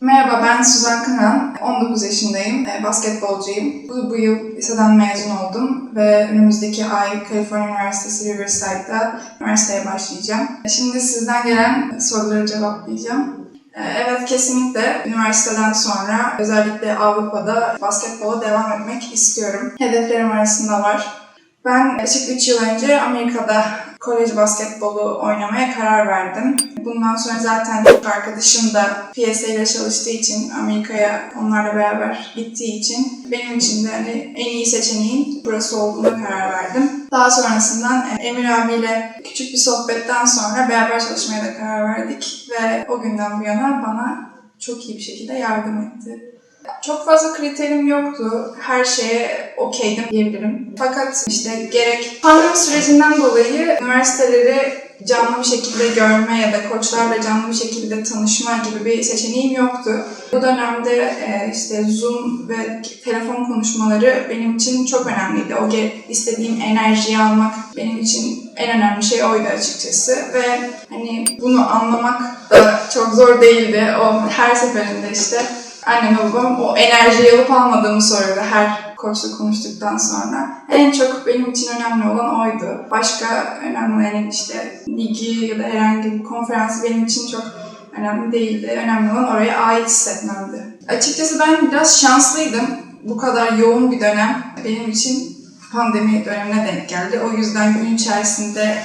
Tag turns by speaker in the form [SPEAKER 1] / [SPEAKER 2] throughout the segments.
[SPEAKER 1] Merhaba, ben Suzan Kınan. 19 yaşındayım. Basketbolcuyum. Bu yıl liseden mezun oldum ve önümüzdeki ay Kaliforniya Üniversitesi Riverside'da üniversiteye başlayacağım. Şimdi sizden gelen soruları cevaplayacağım. Evet, kesinlikle üniversiteden sonra özellikle Avrupa'da basketbola devam etmek istiyorum. Hedeflerim arasında var. Ben yaklaşık 3 yıl önce Amerika'da kolej basketbolu oynamaya karar verdim. Bundan sonra zaten arkadaşım da PSA ile çalıştığı için, Amerika'ya onlarla beraber gittiği için benim için de en iyi seçeneğin burası olduğuna karar verdim. Daha sonrasından Emir abiyle küçük bir sohbetten sonra beraber çalışmaya da karar verdik ve o günden bu yana bana çok iyi bir şekilde yardım etti. Çok fazla kriterim yoktu. Her şeye okeydim diyebilirim. Fakat gerek pandemi sürecinden dolayı üniversiteleri canlı bir şekilde görme ya da koçlarla canlı bir şekilde tanışma gibi bir seçeneğim yoktu. Bu dönemde Zoom ve telefon konuşmaları benim için çok önemliydi. O istediğim enerjiyi almak benim için en önemli şey oydu açıkçası. Ve bunu anlamak da çok zor değildi. O her seferinde annem ve babam o enerjiyi alıp almadığımı soruyordu her koçla konuştuktan sonra. En çok benim için önemli olan oydu. Başka önemli olan ligi ya da herhangi bir konferansı benim için çok önemli değildi. Önemli olan oraya ait hissetmemdi. Açıkçası ben biraz şanslıydım. Bu kadar yoğun bir dönem benim için pandemi dönemine denk geldi. O yüzden gün içerisinde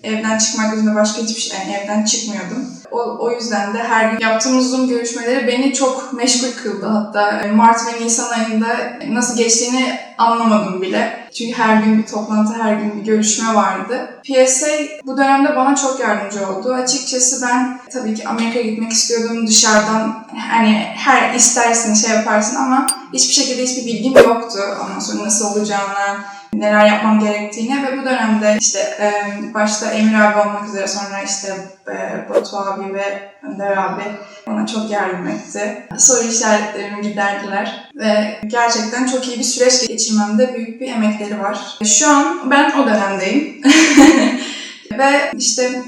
[SPEAKER 1] evden çıkmak dışında başka hiçbir şey, evden çıkmıyordum. O yüzden de her gün yaptığımız Zoom görüşmeleri beni çok meşgul kıldı. Hatta Mart ve Nisan ayında nasıl geçtiğini anlamadım bile. Çünkü her gün bir toplantı, her gün bir görüşme vardı. PSA bu dönemde bana çok yardımcı oldu. Açıkçası ben tabii ki Amerika'ya gitmek istiyordum dışarıdan. Her istersin yaparsın ama hiçbir şekilde hiçbir bilgim yoktu. Ondan sonra nasıl olacağını, neler yapmam gerektiğini ve bu dönemde başta Emir abi olmak üzere sonra Batu abi ve Önder abi bana çok yardım etti. Soru işaretlerimi giderdiler ve gerçekten çok iyi bir süreç geçirmemde büyük bir emekleri var. Şu an ben o dönemdeyim ve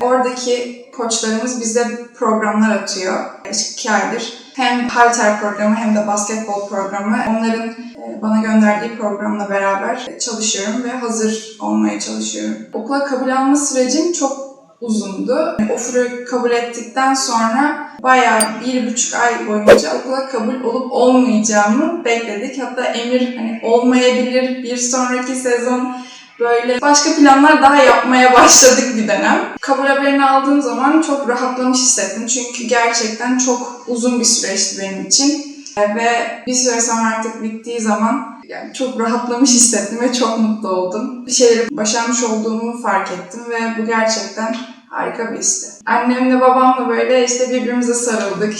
[SPEAKER 1] oradaki koçlarımız bize programlar atıyor. 2 aydır. Hem halter programı hem de basketbol programı. Onların bana gönderdiği programla beraber çalışıyorum ve hazır olmaya çalışıyorum. Okula kabul alma sürecim çok uzundu. Offer'ı kabul ettikten sonra bayağı 1,5 ay boyunca okula kabul olup olmayacağımı bekledik. Hatta Emir olmayabilir bir sonraki sezon böyle başka planlar daha yapmaya başladık bir dönem. Kabul haberini aldığım zaman çok rahatlamış hissettim. Çünkü gerçekten çok uzun bir süreçti benim için. Ve bir süre sonra artık bittiği zaman çok rahatlamış hissettim ve çok mutlu oldum. Bir şeyleri başarmış olduğumu fark ettim ve bu gerçekten harika bir histi. Annemle babamla böyle birbirimize sarıldık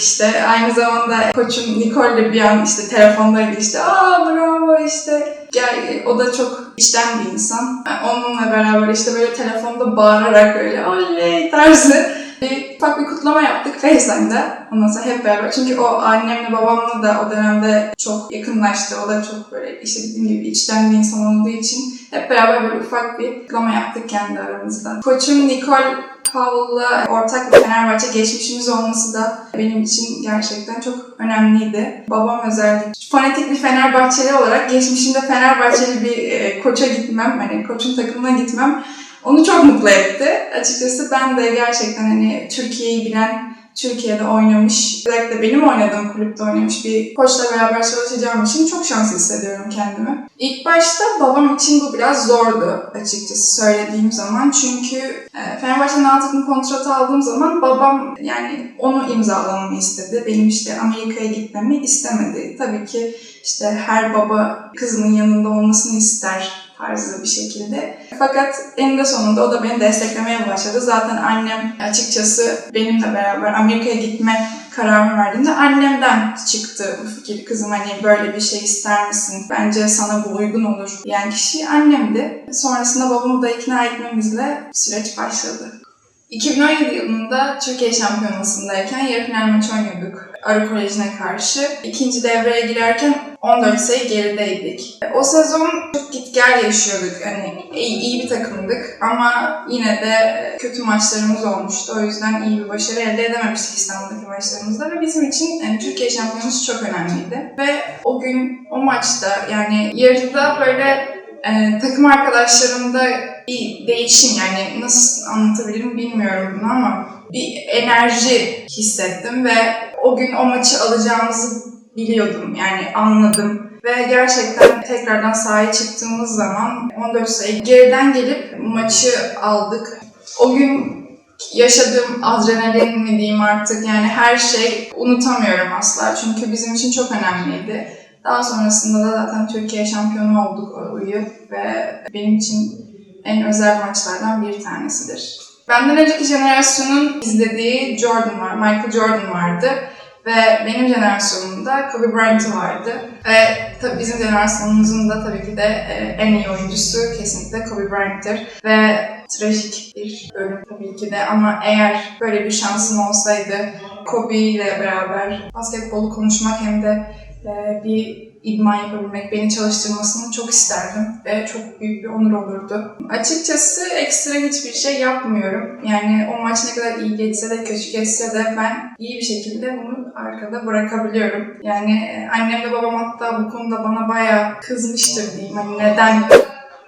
[SPEAKER 1] Aynı zamanda koçum Nicole'le bir an telefondaydı bravo o da çok içten bir insan. Onunla beraber böyle telefonda bağırarak öyle oley tarzı ufak bir kutlama yaptık FaceTime'da. Ondan sonra hep beraber. Çünkü o annemle babamla da o dönemde çok yakınlaştı. O da çok böyle dediğim gibi içten bir insan olduğu için hep beraber böyle ufak bir kutlama yaptık kendi aramızda. Koçum Nicole Powell'la ortak bir Fenerbahçe geçmişimiz olması da benim için gerçekten çok önemliydi. Babam özellikle fanatik bir Fenerbahçeli olarak geçmişimde Fenerbahçeli bir koça gitmem, koçun takımına gitmem onu çok mutlu etti. Açıkçası ben de gerçekten Türkiye'yi bilen, Türkiye'de oynamış, özellikle benim oynadığım kulüpte oynamış bir koçla beraber çalışacağım için çok şanslı hissediyorum kendimi. İlk başta babam için bu biraz zordu açıkçası söylediğim zaman. Çünkü Fenerbahçe'nin altın kontratı aldığım zaman babam onu imzalamamı istedi. Benim Amerika'ya gitmemi istemedi. Tabii ki her baba kızının yanında olmasını ister tarzı bir şekilde. Fakat eninde sonunda o da beni desteklemeye başladı. Zaten annem açıkçası benimle beraber Amerika'ya gitme kararını verdiğimde annemden çıktı bu fikir. Kızım böyle bir şey ister misin? Bence sana bu uygun olur diyen kişi annemdi. Sonrasında babamı da ikna etmemizle süreç başladı. 2017 yılında Türkiye Şampiyonası'ndayken yarı final maçı oynuyorduk Arı Koleji'ne karşı. İkinci devreye girerken 14 sayı gerideydik. O sezon çok git gel yaşıyorduk. Hani iyi bir takımdık ama yine de kötü maçlarımız olmuştu. O yüzden iyi bir başarı elde edememiştik İstanbul'daki maçlarımızda ve bizim için Türkiye şampiyonası çok önemliydi. Ve o gün o maçta yani yarıda böyle takım arkadaşlarımda bir değişim, yani nasıl anlatabilirim bilmiyorum bunu ama bir enerji hissettim ve o gün o maçı alacağımızı biliyordum, yani anladım. Ve gerçekten tekrardan sahaya çıktığımız zaman 14 sayı geriden gelip maçı aldık. O gün yaşadığım adrenalin mi diyeyim artık, yani her şey unutamıyorum asla çünkü bizim için çok önemliydi. Daha sonrasında da zaten Türkiye şampiyonu olduk o yıl ve benim için en özel maçlardan bir tanesidir. Benden önceki jenerasyonun izlediği Jordan var, Michael Jordan vardı ve benim jenerasyonumda Kobe Bryant vardı. Ve tabii bizim jenerasyonumuzun da tabii ki de en iyi oyuncusu kesinlikle Kobe Bryant'tır. Ve trajik bir ölüm tabii ki de ama eğer böyle bir şansım olsaydı Kobe ile beraber basketbolu konuşmak hem de bir idman yapabilmek, beni çalıştırmasını çok isterdim ve çok büyük bir onur olurdu. Açıkçası ekstra hiçbir şey yapmıyorum. Yani o maç ne kadar iyi geçse de kötü geçse de ben iyi bir şekilde bunu arkada bırakabiliyorum. Yani annemle babam hatta bu konuda bana bayağı kızmıştır diyeyim. Hani neden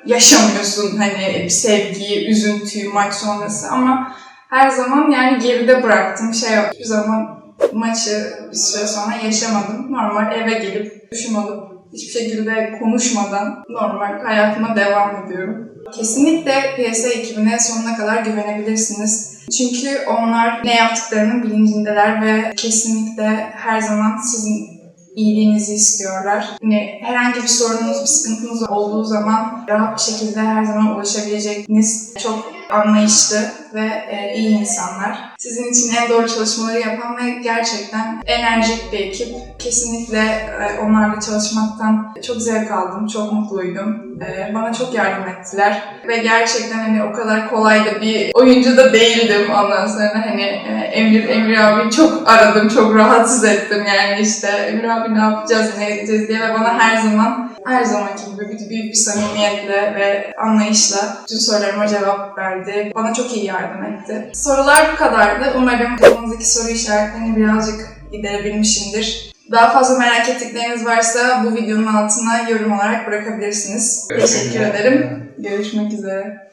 [SPEAKER 1] yaşamıyorsun hani bir sevgiyi, üzüntüyü maç sonrası, ama her zaman yani geride bıraktım. Hiçbir zaman maçı bir süre sonra yaşamadım. Normal eve gelip duşum alıp hiçbir şekilde konuşmadan normal hayatıma devam ediyorum. Kesinlikle PSA ekibine sonuna kadar güvenebilirsiniz. Çünkü onlar ne yaptıklarının bilincindeler ve kesinlikle her zaman sizin iyiliğinizi istiyorlar. Yani herhangi bir sorununuz, bir sıkıntınız olduğu zaman rahat bir şekilde her zaman ulaşabileceğiniz çok anlayışlı ve iyi insanlar. Sizin için en doğru çalışmaları yapan ve gerçekten enerjik bir ekip. Kesinlikle onlarla çalışmaktan çok zevk aldım, çok mutluydum. Bana çok yardım ettiler ve gerçekten hani o kadar kolay da bir oyuncu da değildim ondan sonra. Hani Emir abi çok aradım, çok rahatsız ettim yani işte Emir abi ne yapacağız, ne edeceğiz diye ve bana her zamanki gibi büyük bir samimiyetle ve anlayışla bütün sorularıma cevap verdi. Bana çok iyi yardım etti. Sorular bu kadardı. Umarım kafanızdaki soru işaretlerini birazcık giderebilmişimdir. Daha fazla merak ettikleriniz varsa bu videonun altına yorum olarak bırakabilirsiniz. Teşekkür ederim. Görüşmek üzere.